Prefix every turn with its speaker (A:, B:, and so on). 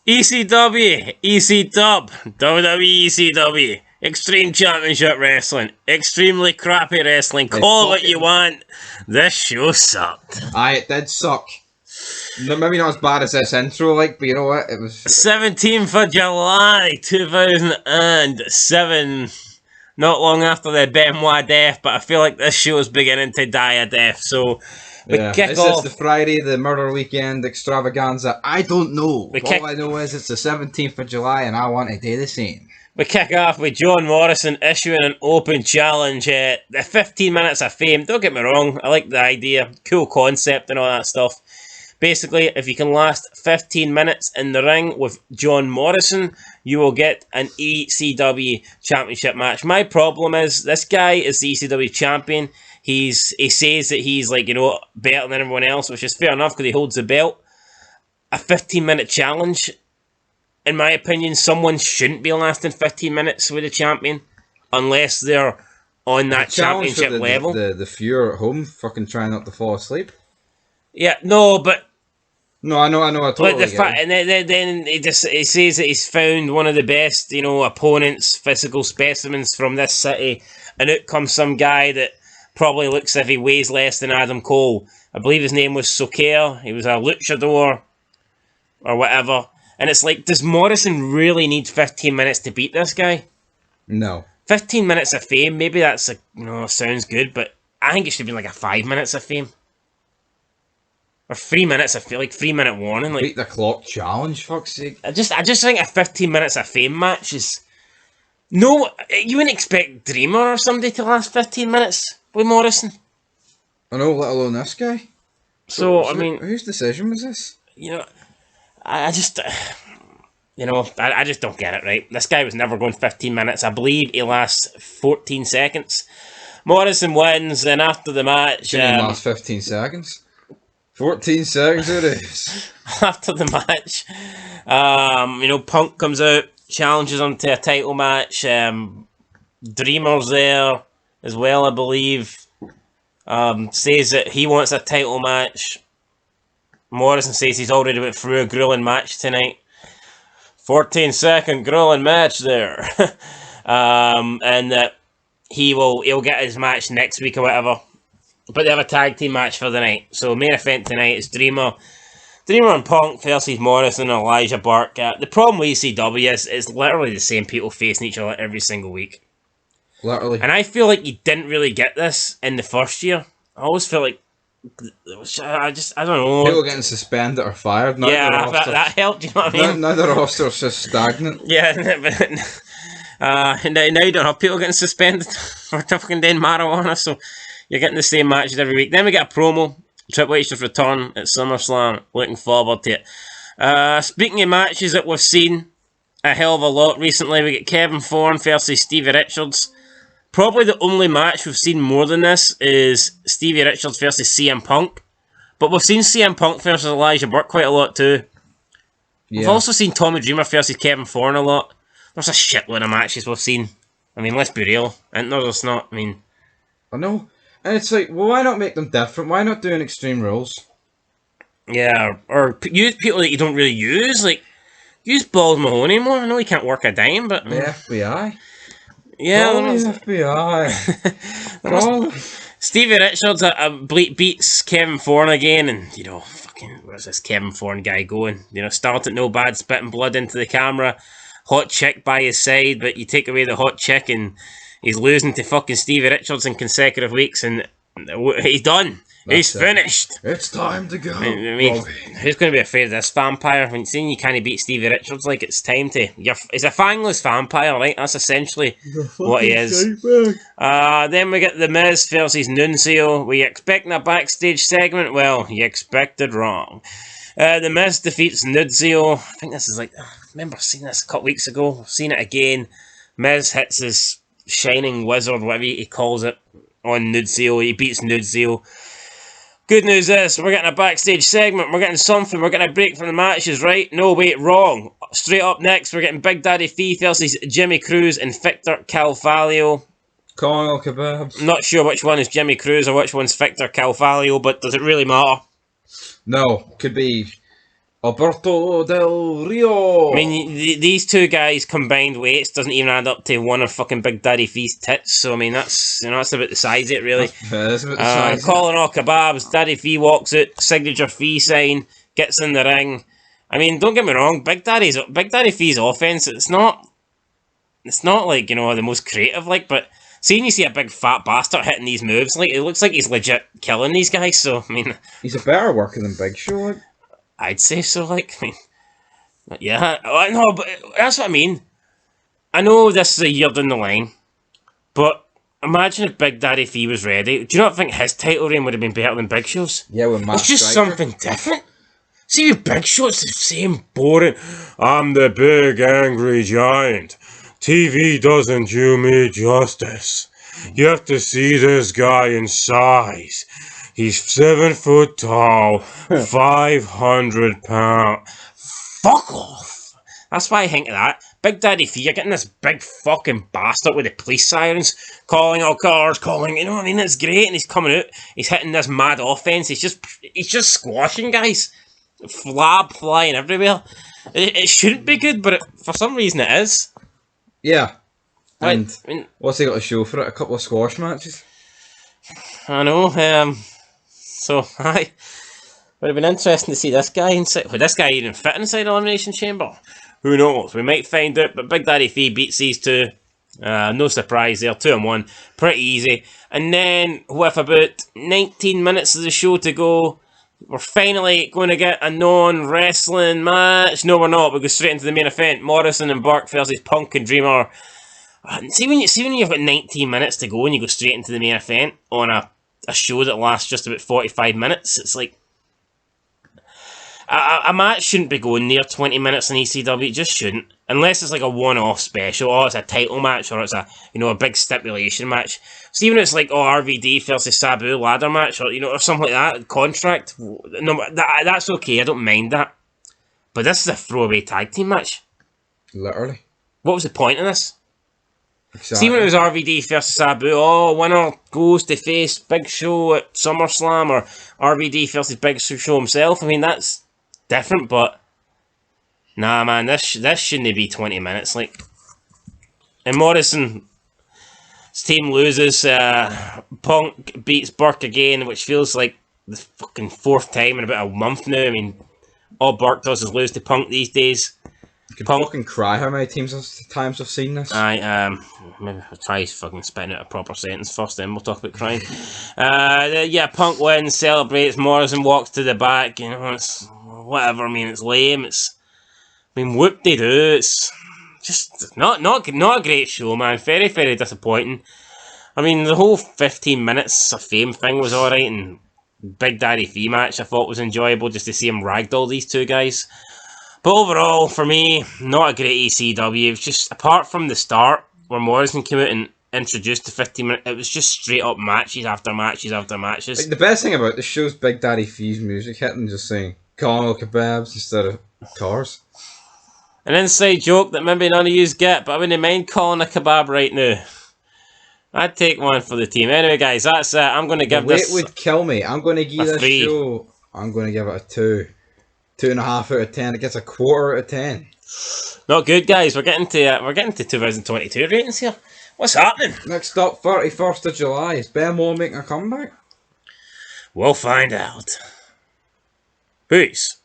A: ECW, EC-Dub, WWE ECW, Extreme Championship Wrestling, extremely crappy wrestling, call it what you want. This show sucked.
B: Aye, it did suck. No, maybe not as bad as this intro, like, but you know what? It was
A: 17th of July 2007. Not long after the Benoit death, but I feel like this show is beginning to die a death. So we kick off.
B: It's the Friday, the murder weekend extravaganza. I don't know. All I know is it's the 17th of July and I want to do the same.
A: We kick off with John Morrison issuing an open challenge. The 15 minutes of fame. Don't get me wrong, I like the idea. Cool concept and all that stuff. Basically, if you can last 15 minutes in the ring with John Morrison, you will get an ECW championship match. My problem is, this guy is the ECW champion. He says that he's, like, you know, better than everyone else, which is fair enough because he holds the belt. A 15-minute challenge, in my opinion, someone shouldn't be lasting 15 minutes with a champion unless they're on that championship level.
B: The few at home fucking trying not to fall asleep.
A: Yeah, no, but...
B: No, I know, I totally get it.
A: And then he says that he's found one of the best, you know, opponents, physical specimens from this city, and out comes some guy that probably looks as if he weighs less than Adam Cole. I believe his name was Soker. He was a luchador or whatever. And it's like, does Morrison really need 15 minutes to beat this guy?
B: No.
A: 15 minutes of fame, maybe that's, sounds good, but I think it should be like a 5 minutes of fame. Or 3 minutes, I feel like 3 minute warning. Like,
B: beat the clock challenge, fuck's sake.
A: I just think a 15 minutes of fame match is... No, you wouldn't expect Dreamer or somebody to last 15 minutes with Morrison.
B: I know, let alone this guy.
A: So I mean...
B: Whose decision was this?
A: You know, I just... I just don't get it, right? This guy was never going 15 minutes. I believe he lasts 14 seconds. Morrison wins, and after the match...
B: Didn't last 15 seconds. 14 seconds it is.
A: After the match, Punk comes out, challenges him to a title match. Dreamer's there as well, I believe. Says that he wants a title match. Morrison says he's already went through a grueling match tonight. 14-second grueling match there. And that he'll get his match next week or whatever. But they have a tag team match for the night. So main event tonight is Dreamer and Punk versus Morrison and Elijah Burke. The problem with ECW is literally the same people facing each other every single week.
B: Literally.
A: And I feel like you didn't really get this in the first year. I always feel like... I don't know.
B: People getting suspended or fired.
A: That helped, you know what I mean?
B: Now the roster's just stagnant.
A: Yeah, but... now you don't have people getting suspended for fucking doing marijuana, so... You're getting the same matches every week. Then we get a promo. Triple H's return at SummerSlam. Looking forward to it. Speaking of matches that we've seen a hell of a lot recently, we get Kevin Thorne versus Stevie Richards. Probably the only match we've seen more than this is Stevie Richards versus CM Punk. But we've seen CM Punk versus Elijah Burke quite a lot too. Yeah. We've also seen Tommy Dreamer versus Kevin Thorne a lot. There's a shitload of matches we've seen. I mean, let's be real. And there's not. I mean...
B: I know. And it's like, well, why not make them different? Why not do an Extreme Rules?
A: Yeah, or use people that you don't really use. Like, use Balls Mahoney more. I know he can't work a dime, but...
B: The FBI?
A: Yeah,
B: the FBI.
A: Stevie Richards beats Kevin Thorne again, and, fucking, where's this Kevin Thorne guy going? Starting no bad, spitting blood into the camera, hot chick by his side, but you take away the hot chick and... He's losing to fucking Stevie Richards in consecutive weeks, and he's done. He's finished.
B: It's time to go.
A: I mean, who's going to be afraid of this vampire? When seeing you can't beat Stevie Richards, like, it's time to... He's a fangless vampire, right? That's essentially what he is. Then we get The Miz versus Nunzio. Were you expecting a backstage segment? Well, you expected wrong. The Miz defeats Nunzio. I think this is like... I remember seeing this a couple weeks ago. I've seen it again. Miz hits his... Shining Wizard, whatever he calls it, on Nunzio. He beats Nunzio. Good news is, we're getting a backstage segment. We're getting something. We're getting a break from the matches, right? No, wait, wrong. Straight up next, we're getting Big Daddy Fee versus Jimmy Cruz and Victor Calvalio.
B: Cornell Kebabs.
A: Not sure which one is Jimmy Cruz or which one's Victor Calvalio, but does it really matter?
B: No, could be Alberto Del Rio.
A: I mean, these two guys combined weights doesn't even add up to one of fucking Big Daddy Fee's tits. So I mean, that's that's about the size of it, really.
B: That's about the size.
A: Calling all kebabs. Daddy Fee walks out, signature Fee sign, gets in the ring. I mean, don't get me wrong, Big Daddy Fee's offense. It's not like, you know, the most creative, like, but seeing you see a big fat bastard hitting these moves, like, it looks like he's legit killing these guys. So I mean,
B: he's a better worker than Big Show. Like.
A: I'd say so. Like, I mean, yeah, no, but that's what I mean. I know this is a year down the line, but imagine if Big Daddy Fee was ready. Do you not think his title reign would have been better than Big Show's?
B: Yeah, with Matt
A: It's just
B: Striker.
A: something different. See, with Big Show, it's the same boring. I'm the big angry giant. TV doesn't do me justice. You have to see this guy in size. He's 7 foot tall, 500 pounds. Fuck off. That's why I think of that. Big Daddy Fee, you're getting this big fucking bastard with the police sirens, calling all cars, calling, you know what I mean? It's great, and he's coming out, he's hitting this mad offense, he's just squashing guys. Flab flying everywhere. It shouldn't be good, but for some reason it is.
B: Yeah.
A: And
B: I mean, what's he got to show for it? A couple of squash matches?
A: I know, so, aye. Would have been interesting to see this guy inside. Would this guy even fit inside Elimination Chamber? Who knows? We might find out, but Big Daddy Fee beats these two. No surprise there, 2-1. Pretty easy. And then, with about 19 minutes of the show to go, we're finally going to get a non-wrestling match. No, we're not. We go straight into the main event. Morrison and Burke versus Punk and Dreamer. See when you've got 19 minutes to go and you go straight into the main event on a show that lasts just about 45 minutes. It's like, a match shouldn't be going near 20 minutes in ECW. It just shouldn't. Unless it's like a one-off special, or it's a title match, or it's a, you know, a big stipulation match. So even if it's like, RVD versus Sabu ladder match, or, you know, or something like that, contract, no, that's okay, I don't mind that. But this is a throwaway tag team match.
B: Literally.
A: What was the point of this?
B: Exactly.
A: See when it was RVD versus Sabu, winner goes to face Big Show at SummerSlam, or RVD versus Big Show himself. I mean, that's different, but nah, man, this shouldn't be 20 minutes. Like, and Morrison's team loses. Punk beats Burke again, which feels like the fucking fourth time in about a month now. I mean, all Burke does is lose to Punk these days.
B: You can fucking cry how many times I've seen this.
A: Maybe I'll try fucking spitting out a proper sentence first, then we'll talk about crying. Yeah, Punk wins, celebrates, Morrison walks to the back, you know, it's whatever, I mean, it's lame, whoop-de-doo, it's just not a great show, man, very, very disappointing. I mean, the whole 15 minutes of fame thing was alright, and Big Daddy Fee match I thought was enjoyable, just to see him ragdoll these two guys. But overall, for me, not a great ECW. It's just, apart from the start, where Morrison came out and introduced the 15 minutes, it was just straight up matches after matches after matches.
B: Like, the best thing about this show is Big Daddy Fee's music hitting, just saying, "Call kebabs" instead of cars.
A: An inside joke that maybe none of yous get, but I wouldn't mind calling a kebab right now. I'd take one for the team. Anyway, guys, that's it. I'm going to give this...
B: Weight would kill me. I'm going to give this show... I'm going to give it a 2. 2.5 out of 10. It gets a 1/4 out of 10.
A: Not good, guys. We're getting to 2022 ratings here. What's happening?
B: Next up, 31st of July. Is Benoit making a comeback?
A: We'll find out. Peace.